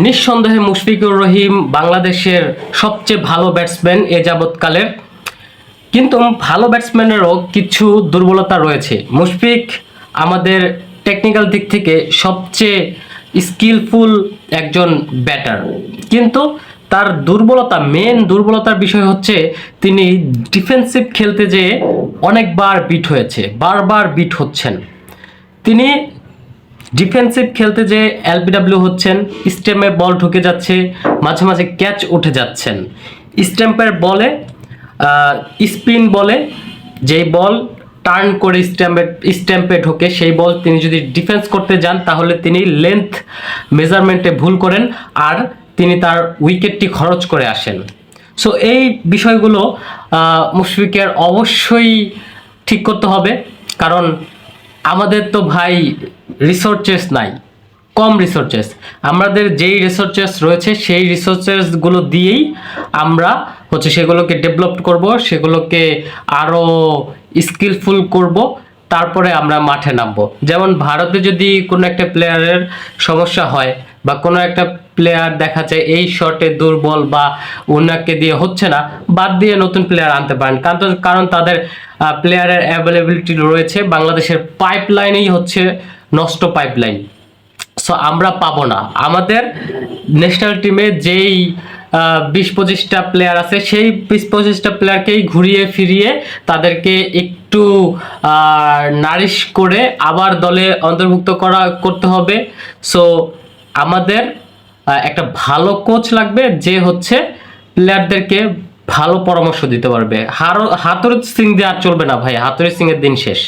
নিঃসন্দেহে মুশফিকুর রহিম বাংলাদেশের সবচেয়ে ভালো ব্যাটসম্যান এ যাবৎকালের। কিন্তু ভালো ব্যাটসম্যানেরও কিছু দুর্বলতা রয়েছে। মুশফিক আমাদের টেকনিক্যাল দিক থেকে সবচেয়ে স্কিলফুল একজন ব্যাটার, কিন্তু তার মেন দুর্বলতার বিষয় হচ্ছে তিনি ডিফেন্সিভ খেলতে যেয়ে অনেকবার বারবার বিট হচ্ছেন। তিনি ডিফেন্সিভ খেলতে যে এলবিডব্লিউ হচ্ছেন, স্ট্যাম্পে বল ঢুকে যাচ্ছে, মাঝে মাঝে ক্যাচ উঠে যাচ্ছেন। স্ট্যাম্পের বলে স্পিন বলে যেই বল টার্ন করে স্ট্যাম্পে ঢোকে, সেই বল তিনি যদি ডিফেন্স করতে যান তাহলে তিনি লেন্থ মেজারমেন্টে ভুল করেন আর তিনি তার উইকেটটি খরচ করে আসেন। সো এই বিষয়গুলো মুশফিকের অবশ্যই ঠিক করতে হবে, কারণ আমাদের তো ভাই রিসোর্সেস নাই, কম রিসোর্সেস। আমাদের যেই রিসোর্সেস রয়েছে সেই রিসোর্সেসগুলো দিয়েই আমরা সেগুলোকে ডেভেলপ করব, সেগুলোকে আরও স্কিলফুল করব, তারপরে আমরা মাঠে নামবো। যেমন ভারতে যদি কোনো একটা প্লেয়ারের সমস্যা হয় বা কোনো একটা প্লেয়ার দেখা যায় এই শটে দুর্বল বা ওনাকে দিয়ে হচ্ছে না, বাদ দিয়ে নতুন প্লেয়ার আনতে পারেন, কারণ তাদের প্লেয়ারের অ্যাভেলেবিলিটি রয়েছে। বাংলাদেশের পাইপলাইনেই হচ্ছে নষ্ট পাইপলাইন। সো আমরা পাবো না। আমাদের ন্যাশনাল টিমে যেই 20-25টা প্লেয়ার আছে, সেই 20-25টা প্লেয়ারকেই ঘুরিয়ে ফিরিয়ে তাদেরকে একটু নারিশ করে আবার দলে অন্তর্ভুক্ত করতে হবে। সো আমাদের একটা ভালো কোচ লাগবে, যে প্লেয়ারদেরকে ভালো পরামর্শ দিতে পারবে। হাতুড়ি সিং দিয়ে আর চলবে না ভাই, হাতুড়ি সিং এর দিন শেষ।